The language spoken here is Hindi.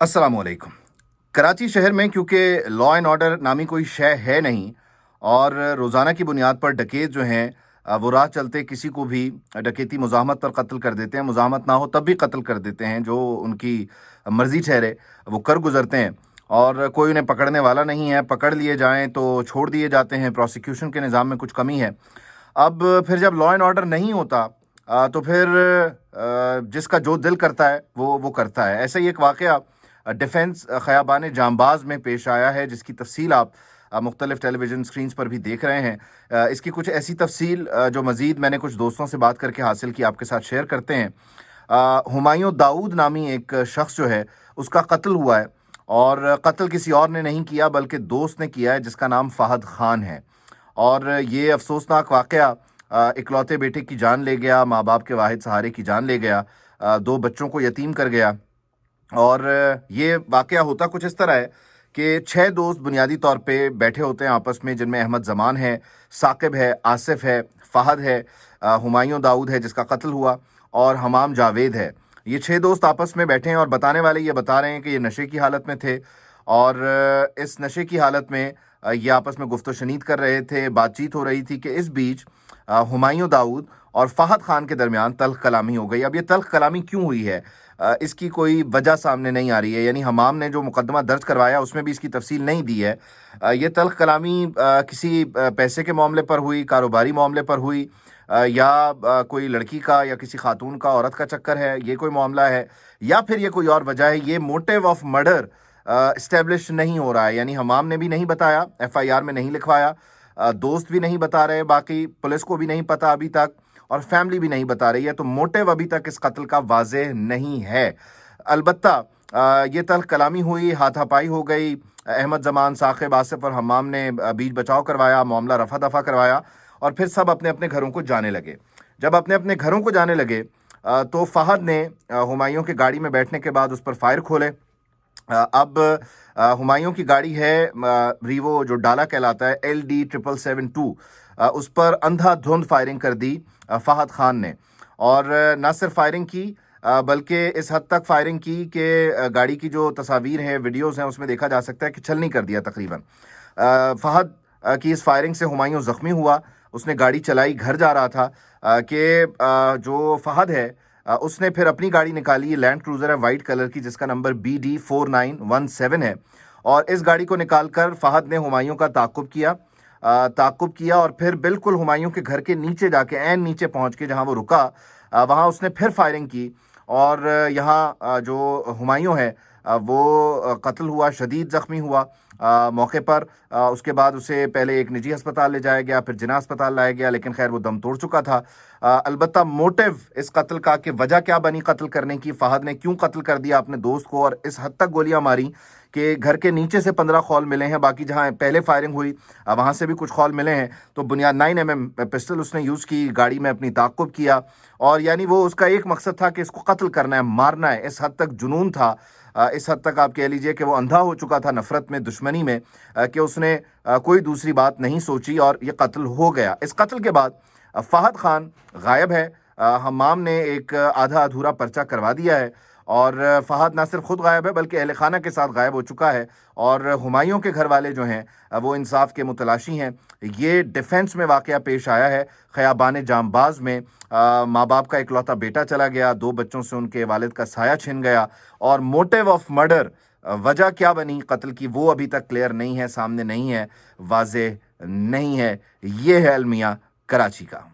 अस्सलामुअलैकुम। कराची शहर में क्योंकि लॉ एंड ऑर्डर नामी कोई शय है नहीं और रोज़ाना की बुनियाद पर डकैत जो हैं वो राह चलते किसी को भी डकैती मुज़ाहमत पर कत्ल कर देते हैं। मुज़ाहमत ना हो तब भी कत्ल कर देते हैं, जो उनकी मर्ज़ी ठहरे वो कर गुज़रते हैं और कोई उन्हें पकड़ने वाला नहीं है। पकड़ लिए जाएँ तो छोड़ दिए जाते हैं। प्रोसिक्यूशन के निज़ाम में कुछ कमी है। अब फिर जब लॉ एंड ऑर्डर नहीं होता तो फिर जिसका जो दिल करता है वो करता है। ऐसा ही एक वाक़या डिफेंस ख़याबान जांबाज में पेश आया है, जिसकी तफसील आप मुख्तलिफ टेलीविज़न स्क्रीन्स पर भी देख रहे हैं। इसकी कुछ ऐसी तफसील जो मज़ीद मैंने कुछ दोस्तों से बात करके हासिल की, आपके साथ शेयर करते हैं। हुमायूं दाऊद नामी एक शख्स जो है उसका कत्ल हुआ है और कत्ल किसी और ने नहीं किया बल्कि दोस्त ने किया है, जिसका नाम फ़हद ख़ान है। और ये अफसोसनाक वाक़या इकलौते बेटे की जान ले गया, माँ बाप के वाहिद सहारे की जान ले गया, दो बच्चों को यतीम कर गया। और ये वाक़या होता कुछ इस तरह है कि 6 दोस्त बुनियादी तौर पे बैठे होते हैं आपस में, जिनमें अहमद ज़मान है, साकिब है, आसिफ है, फ़हद है, हुमायूं दाऊद है जिसका कत्ल हुआ, और हमाम जावेद है। ये 6 दोस्त आपस में बैठे हैं और बताने वाले ये बता रहे हैं कि ये नशे की हालत में थे और इस नशे की हालत में ये आपस में गुफ्त शनीद कर रहे थे। बातचीत हो रही थी कि इस बीच हुमायूं दाऊद और फ़हद ख़ान के दरमियान तल्ख़ कलामी हो गई। अब ये तल्ख़ कलामी क्यों हुई है, इसकी कोई वजह सामने नहीं आ रही है। यानी हमाम ने जो मुकदमा दर्ज करवाया उसमें भी इसकी तफसील नहीं दी है। ये तल्ख़ कलामी किसी पैसे के मामले पर हुई, कारोबारी मामले पर हुई, या कोई लड़की का या किसी खातून का, औरत का चक्कर है, ये कोई मामला है, या फिर ये कोई और वजह है। ये मोटिव ऑफ मर्डर इस्टेब्लिश नहीं हो रहा है। यानी हमाम ने भी नहीं बताया, FIR में नहीं लिखवाया, दोस्त भी नहीं बता रहे, बाकी पुलिस को भी नहीं पता अभी तक, और फैमिली भी नहीं बता रही है। तो मोटिव अभी तक इस कत्ल का वाज़ेह नहीं है। अलबत्ता ये तल्ख़ कलामी हुई, हाथापाई हो गई। अहमद ज़मान, साकिब, आसिफ और हमाम ने बीच बचाव करवाया, मामला रफ़ा दफ़ा करवाया और फिर सब अपने अपने घरों को जाने लगे। जब अपने अपने घरों को जाने लगे तो फ़हद ने हुमायूं की गाड़ी में बैठने के बाद उस पर फायर खोले। अब हुमायूं की गाड़ी है रीवो, जो डाला कहलाता है, LD772, उस पर अंधाधुंध फायरिंग कर दी फ़हद ख़ान ने। और न सिर्फ फायरिंग की बल्कि इस हद तक फायरिंग की कि गाड़ी की जो तस्वीर हैं, वीडियोज़ हैं, उसमें देखा जा सकता है कि छलनी कर दिया तकरीबन। फ़हद की इस फायरिंग से हुमायूं ज़ख्मी हुआ। उसने गाड़ी चलाई, घर जा रहा था कि जो फ़हद है उसने फिर अपनी गाड़ी निकाली। लैंड क्रूज़र है वाइट कलर की, जिसका नंबर BD4917 है। और इस गाड़ी को निकालकर फ़हद ने हुमायूं का ताक़ुब किया और फिर बिल्कुल हुमायूं के घर के नीचे जाके, ऐन नीचे पहुंच के जहां वो रुका, वहां उसने फिर फायरिंग की। और यहाँ जो हुमायूं है वो कत्ल हुआ, शदीद ज़ख्मी हुआ मौके पर। उसके बाद उसे पहले एक निजी अस्पताल ले जाया गया, फिर जिना अस्पताल लाया गया, लेकिन खैर वो दम तोड़ चुका था। अलबत्ता मोटिव इस कत्ल का, कि वजह क्या बनी कत्ल करने की, फ़हद ने क्यों कत्ल कर दिया अपने दोस्त को और इस हद तक गोलियां मारी कि घर के नीचे से 15 खौल मिले हैं, बाकी जहां पहले फायरिंग हुई वहां से भी कुछ खौल मिले हैं। तो बुनियाद 9mm पिस्टल उसने यूज़ की, गाड़ी में अपनी ताक़ुब किया, और यानी वो उसका एक मकसद था कि इसको कत्ल करना है, मारना है। इस हद तक जुनून था, इस हद तक आप कह लीजिए कि वो अंधा हो चुका था नफ़रत में, दुश्मनी में, कि उसने कोई दूसरी बात नहीं सोची और ये कत्ल हो गया। इस कत्ल के बाद फ़हद ख़ान गायब है। हमाम ने एक आधा अधूरा पर्चा करवा दिया है और फ़हद ना सिर्फ खुद गायब है बल्कि अहल खाना के साथ गायब हो चुका है। और हुमायूं के घर वाले जो हैं वो इंसाफ के मुतलाशी हैं। ये डिफेंस में वाक़या पेश आया है ख़याबान जांबाज में। माँ बाप का इकलौता बेटा चला गया, 2 बच्चों से उनके वालिद का साया छिन गया, और मोटिव ऑफ मर्डर, वजह क्या बनी कत्ल की, वो अभी तक क्लियर नहीं है, सामने नहीं है, वाज़ेह नहीं है। ये है अलमिया कराची का।